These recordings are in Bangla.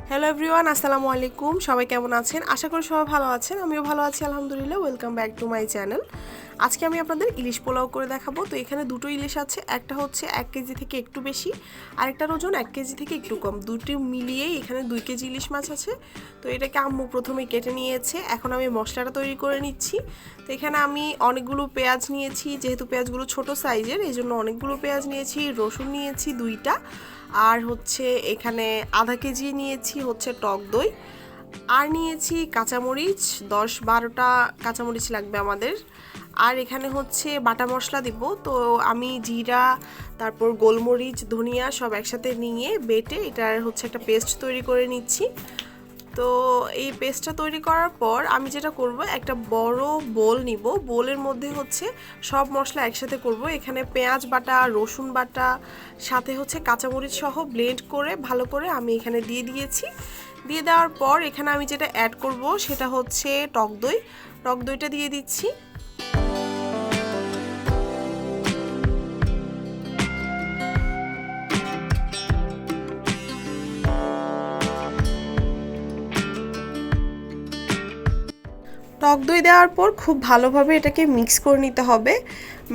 হ্যালো এভরিওয়ান, আসসালামু আলাইকুম। সবাই কেমন আছেন? আশা করি সবাই ভালো আছেন। আমিও ভালো আছি আলহামদুলিল্লাহ। Welcome back to my channel. আজকে আমি আপনাদের ইলিশ পোলাও করে দেখাবো। তো এখানে দুটো ইলিশ আছে, একটা হচ্ছে 1 কেজি থেকে একটু বেশি, আরেকটার ওজন 1 কেজি থেকে একটু কম। দুটো মিলিয়েই এখানে 2 কেজি ইলিশ মাছ আছে। তো এটাকে আম্মু প্রথমে কেটে নিয়েছে, এখন আমি মশলাটা তৈরি করে নিচ্ছি। তো এখানে আমি অনেকগুলো পেঁয়াজ নিয়েছি, যেহেতু পেঁয়াজগুলো ছোট সাইজের এই জন্য অনেকগুলো পেঁয়াজ নিয়েছি। রসুন নিয়েছি 2টা, আর হচ্ছে এখানে আধা কেজি নিয়েছি হচ্ছে টক দই, আর নিয়েছি কাঁচামরিচ 10-12টা কাঁচামরিচ লাগবে আমাদের। আর এখানে হচ্ছে বাটা মশলা দিব। তো আমি জিরা, তারপর গোলমরিচ, ধনিয়া সব একসাথে নিয়ে বেটে এটার হচ্ছে একটা পেস্ট তৈরি করে নিচ্ছি। তো এই পেস্টটা তৈরি করার পর আমি যেটা করব, একটা বড় বোল নিব। বোলের মধ্যে হচ্ছে সব মশলা একসাথে করব। এখানে পেঁয়াজ বাটা, রসুন বাটা, সাথে হচ্ছে কাঁচামরিচ সহ ব্লেন্ড করে ভালো করে আমি এখানে দিয়ে দিয়েছি। দিয়ে দেওয়ার পর এখানে আমি যেটা অ্যাড করব সেটা হচ্ছে টক দই। টক দইটা দিয়ে দিচ্ছি। টক দই দেওয়ার পর খুব ভালোভাবে এটাকে মিক্স করে নিতে হবে।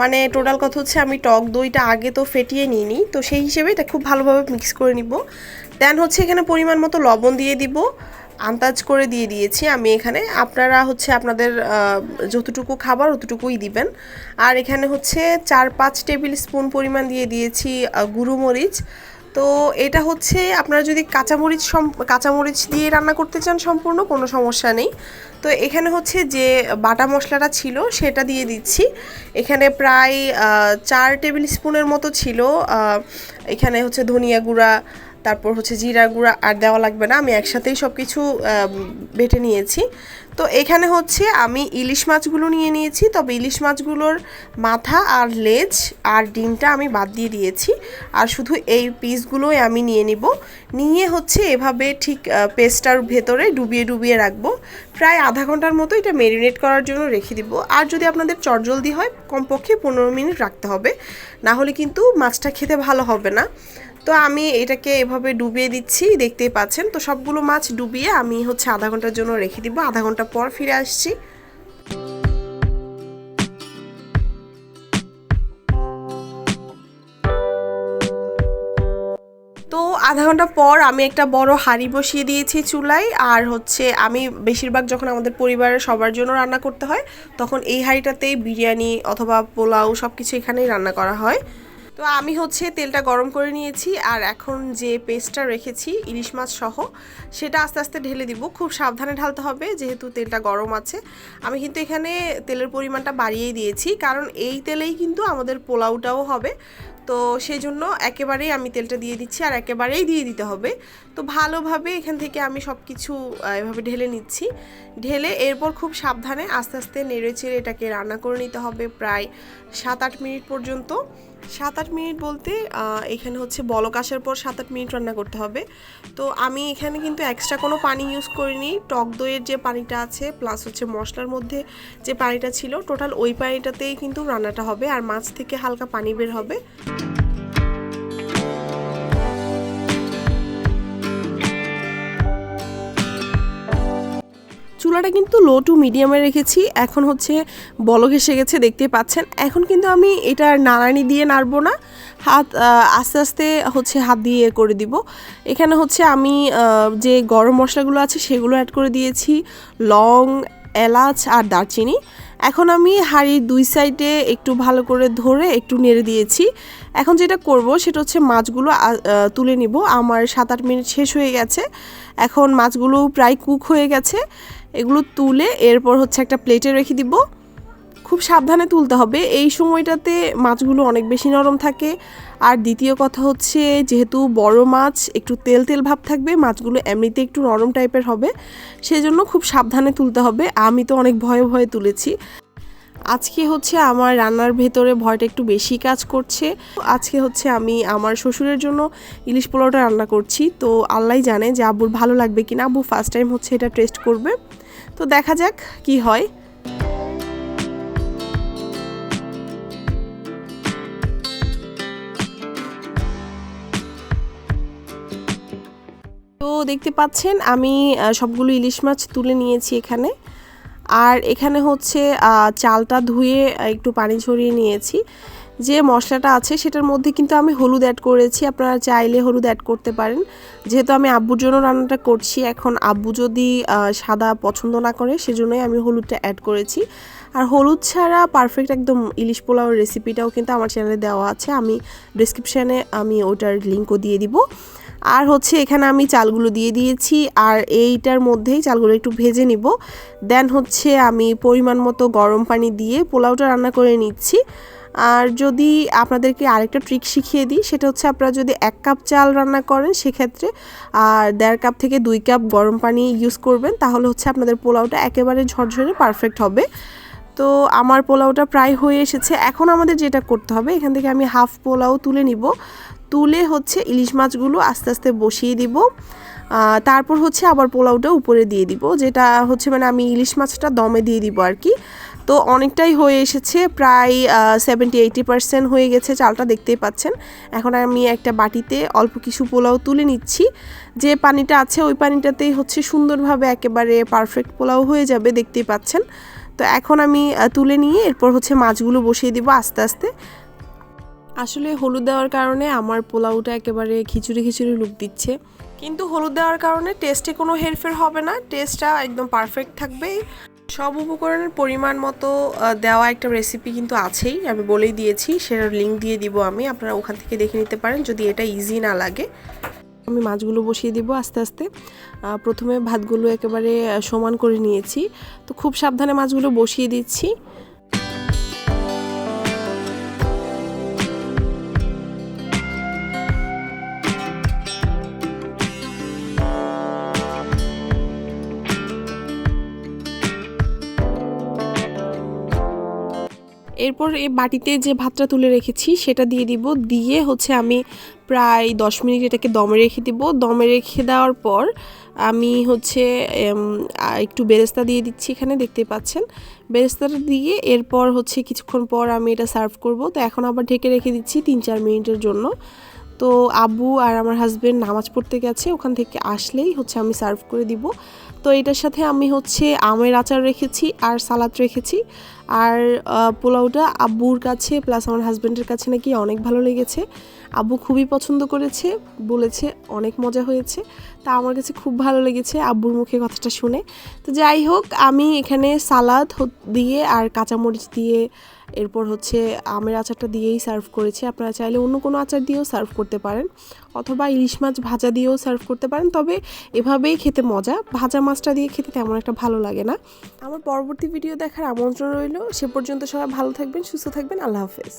মানে টোটাল কথা হচ্ছে আমি টক দইটা আগে তো ফেটিয়ে নিইনি, তো সেই হিসেবে এটা খুব ভালোভাবে মিক্স করে নিব। দেন হচ্ছে এখানে পরিমাণ মতো লবণ দিয়ে দিব, আন্দাজ করে দিয়ে দিয়েছি আমি এখানে। আপনারা হচ্ছে আপনাদের যতটুকু খাবার অতটুকুই দিবেন। আর এখানে হচ্ছে 4-5 টেবিল স্পুন পরিমাণ দিয়ে দিয়েছি গুঁড়ো মরিচ। তো এটা হচ্ছে আপনারা যদি কাঁচামরিচ দিয়ে রান্না করতে চান সম্পূর্ণ কোনো সমস্যা নেই। তো এখানে হচ্ছে যে বাটা মশলাটা ছিল সেটা দিয়ে দিচ্ছি। এখানে প্রায় 4 টেবিল স্পুনের মতো ছিল। এখানে হচ্ছে ধনিয়া গুঁড়া, তারপর হচ্ছে জিরা গুঁড়া আর দেওয়া লাগবে না, আমি একসাথেই সব কিছু বেটে নিয়েছি। তো এখানে হচ্ছে আমি ইলিশ মাছগুলো নিয়ে নিয়েছি, তবে ইলিশ মাছগুলোর মাথা আর লেজ আর ডিমটা আমি বাদ দিয়ে দিয়েছি, আর শুধু এই পিসগুলোই আমি নিয়ে নিব। নিয়ে হচ্ছে এভাবে ঠিক পেস্টটার ভেতরে ডুবিয়ে ডুবিয়ে রাখবো। প্রায় আধা ঘন্টার মতো এটা ম্যারিনেট করার জন্য রেখে দিব। আর যদি আপনাদের চটজলদি হয় কমপক্ষে 15 মিনিট রাখতে হবে, না হলে কিন্তু মাছটা খেতে ভালো হবে না। তো আমি এটাকে এভাবে ডুবিয়ে দিচ্ছি, দেখতেই পাচ্ছেন। তো সবগুলো মাছ ডুবিয়ে আমি হচ্ছে আধা ঘন্টার জন্য রেখে দিব। আধা ঘন্টা পর ফিরে আসছি। তো আধা ঘন্টা পর আমি একটা বড় হাঁড়ি বসিয়ে দিয়েছি চুলায়। আর হচ্ছে আমি বেশিরভাগ যখন আমাদের পরিবারের সবার জন্য রান্না করতে হয় তখন এই হাঁড়িটাতেই বিরিয়ানি অথবা পোলাও সব কিছু এখানেই রান্না করা হয়। তো আমি হচ্ছে তেলটা গরম করে নিয়েছি, আর এখন যে পেস্টটা রেখেছি ইলিশ মাছ সহ সেটা আস্তে আস্তে ঢেলে দিব। খুব সাবধানে ঢালতে হবে যেহেতু তেলটা গরম আছে। আমি কিন্তু এখানে তেলের পরিমাণটা বাড়িয়েই দিয়েছি, কারণ এই তেলেই কিন্তু আমাদের পোলাওটাও হবে। তো সেই জন্য একেবারেই আমি তেলটা দিয়ে দিচ্ছি, আর একেবারেই দিয়ে দিতে হবে। তো ভালোভাবে এখান থেকে আমি সব কিছু এভাবে ঢেলে নিচ্ছি। ঢেলে এরপর খুব সাবধানে আস্তে আস্তে নেড়ে চেড়ে এটাকে রান্না করে নিতে হবে প্রায় 7-8 মিনিট পর্যন্ত। 7-8 মিনিট বলতে এখানে হচ্ছে বলক আসার পর 7-8 মিনিট রান্না করতে হবে। তো আমি এখানে কিন্তু এক্সট্রা কোনো পানি ইউজ করিনি। টক দইয়ের যে পানিটা আছে প্লাস হচ্ছে মশলার মধ্যে যে পানিটা ছিল, টোটাল ওই পানিটাতেই কিন্তু রান্নাটা হবে, আর মাছ থেকে হালকা পানি বের হবে। চুলাটা কিন্তু লো টু মিডিয়ামে রেখেছি। এখন হচ্ছে বলক এসে গেছে, দেখতে পাচ্ছেন। এখন কিন্তু আমি এটা নাড়ানি দিয়ে নাড়বো না, আস্তে আস্তে হচ্ছে হাত দিয়ে করে দিব। এখানে হচ্ছে আমি যে গরম মশলাগুলো আছে সেগুলো অ্যাড করে দিয়েছি, লং, এলাচ আর দারচিনি। এখন আমি হাঁড়ির 2 সাইডে একটু ভালো করে ধরে একটু নেড়ে দিয়েছি। এখন যেটা করব সেটা হচ্ছে মাছগুলো তুলে নিব। আমার 7-8 মিনিট শেষ হয়ে গেছে, এখন মাছগুলো প্রায় কুক হয়ে গেছে। এগুলো তুলে এরপর হচ্ছে একটা প্লেটে রেখে দিব। খুব সাবধানে তুলতে হবে, এই সময়টাতে মাছগুলো অনেক বেশি নরম থাকে। আর দ্বিতীয় কথা হচ্ছে যেহেতু বড় মাছ একটু তেল তেল ভাব থাকবে, মাছগুলো এমনিতে একটু নরম টাইপের হবে, সেজন্য খুব সাবধানে তুলতে হবে। আমি তো অনেক ভয়ে ভয়ে তুলেছি। আজকে হচ্ছে আমার রান্নার ভেতরে ভয়টা একটু বেশি কাজ করছে। আজকে হচ্ছে আমি আমার শ্বশুরের জন্য ইলিশ পোলাওটা রান্না করছি। তো আল্লাহই জানে যে আব্বুর ভালো লাগবে কিনা। আব্বু ফার্স্ট টাইম হচ্ছে এটা টেস্ট করবে, তো দেখা যাক কি হয়। তো দেখতে পাচ্ছেন আমি সবগুলো ইলিশ মাছ তুলে নিয়েছি এখানে। আর এখানে হচ্ছে চালটা ধুয়ে একটু পানি ঝরিয়ে নিয়েছি। যে মশলাটা আছে সেটার মধ্যে কিন্তু আমি হলুদ অ্যাড করেছি, আপনারা চাইলে হলুদ অ্যাড করতে পারেন। যেহেতু আমি আব্বুর জন্য রান্নাটা করছি, এখন আব্বু যদি সাদা পছন্দ না করে সেজন্যই আমি হলুদটা অ্যাড করেছি। আর হলুদ ছাড়া পারফেক্ট একদম ইলিশ পোলাওর রেসিপিটাও কিন্তু আমার চ্যানেলে দেওয়া আছে, আমি ডেসক্রিপশানে আমি ওটার লিঙ্কও দিয়ে দিব। আর হচ্ছে এখানে আমি চালগুলো দিয়ে দিয়েছি, আর এইটার মধ্যেই চালগুলো একটু ভেজে নিব। দেন হচ্ছে আমি পরিমাণ মতো গরম পানি দিয়ে পোলাওটা রান্না করে নিচ্ছি। আর যদি আপনাদেরকে আরেকটা ট্রিক শিখিয়ে দিই, সেটা হচ্ছে আপনারা যদি 1 কাপ চাল রান্না করেন সেক্ষেত্রে 1.5 কাপ থেকে 2 কাপ গরম পানি ইউজ করবেন, তাহলে হচ্ছে আপনাদের পোলাওটা একেবারে ঝরঝরে পারফেক্ট হবে। তো আমার পোলাওটা প্রায় হয়ে এসেছে। এখন আমাদের যেটা করতে হবে, এখান থেকে আমি হাফ পোলাও তুলে নিব। তুলে হচ্ছে ইলিশ মাছগুলো আস্তে আস্তে বসিয়ে দিব। তারপর হচ্ছে আবার পোলাওটা উপরে দিয়ে দিব, যেটা হচ্ছে মানে আমি ইলিশ মাছটা দমে দিয়ে দিব আর কি। তো অনেকটাই হয়ে এসেছে, প্রায় 70-80% হয়ে গেছে চালটা, দেখতেই পাচ্ছেন। এখন আমি একটা বাটিতে অল্প কিছু পোলাও তুলে নিচ্ছি। যে পানিটা আছে ওই পানিটাতেই হচ্ছে সুন্দরভাবে একেবারে পারফেক্ট পোলাও হয়ে যাবে, দেখতেই পাচ্ছেন। তো এখন আমি তুলে নিয়ে এরপর হচ্ছে মাছগুলো বসিয়ে দিব আস্তে আস্তে। আসলে হলুদ দেওয়ার কারণে আমার পোলাওটা একেবারে খিচুড়ি খিচুড়ি লুক দিচ্ছে, কিন্তু হলুদ দেওয়ার কারণে টেস্টে কোনো হেরফের হবে না, টেস্টটা একদম পারফেক্ট থাকবে। সব উপকরণের পরিমাণ মতো দেওয়া একটা রেসিপি কিন্তু আছেই, আমি বলেই দিয়েছি, সেটার লিঙ্ক দিয়ে দিব আমি, আপনারা ওখান থেকে দেখে নিতে পারেন যদি এটা ইজি না লাগে। আমি মাছগুলো বসিয়ে দিব আস্তে আস্তে। প্রথমে ভাতগুলো একেবারে সমান করে নিয়েছি, তো খুব সাবধানে মাছগুলো বসিয়ে দিচ্ছি। এরপর এই বাটিতে যে ভাতটা তুলে রেখেছি সেটা দিয়ে দিব, দিয়ে হচ্ছে আমি প্রায় 10 মিনিট এটাকে দমে রেখে দিব। দমে রেখে দেওয়ার পর আমি হচ্ছে একটু বেরেস্তা দিয়ে দিচ্ছি, এখানে দেখতে পাচ্ছেন বেরেস্তাটা দিয়ে এরপর হচ্ছে কিছুক্ষণ পর আমি এটা সার্ভ করব। তো এখন আবার ঢেকে রেখে দিচ্ছি 3-4 মিনিটের জন্য। তো আব্বু আর আমার হাজবেন্ড নামাজ পড়তে গেছে, ওখান থেকে আসলেই হচ্ছে আমি সার্ভ করে দিব। তো এটার সাথে আমি হচ্ছে আমের আচার রেখেছি আর সালাদ রেখেছি। আর পোলাওটা আব্বুর কাছে প্লাস আমার হাজব্যান্ডের কাছে নাকি অনেক ভালো লেগেছে, আব্বু খুবই পছন্দ করেছে, বলেছে অনেক মজা হয়েছে। তা আমার কাছে খুব ভালো লেগেছে আব্বুর মুখে কথাটা শুনে। তো যাই হোক, আমি এখানে সালাদ দিয়ে আর কাঁচামরিচ দিয়ে এরপর হচ্ছে আমের আচারটা দিয়েই সার্ভ করেছি। আপনারা চাইলে অন্য কোনো আচার দিয়েও সার্ভ করতে পারেন, অথবা ইলিশ মাছ ভাজা দিয়েও সার্ভ করতে পারেন, তবে এভাবেই খেতে মজা, ভাজা মাছটা দিয়ে খেতে তেমন একটা ভালো লাগে না। আমার পরবর্তী ভিডিও দেখার আমন্ত্রণ রইল। সে পর্যন্ত সবাই ভালো থাকবেন, সুস্থ থাকবেন, আল্লাহ হাফেজ।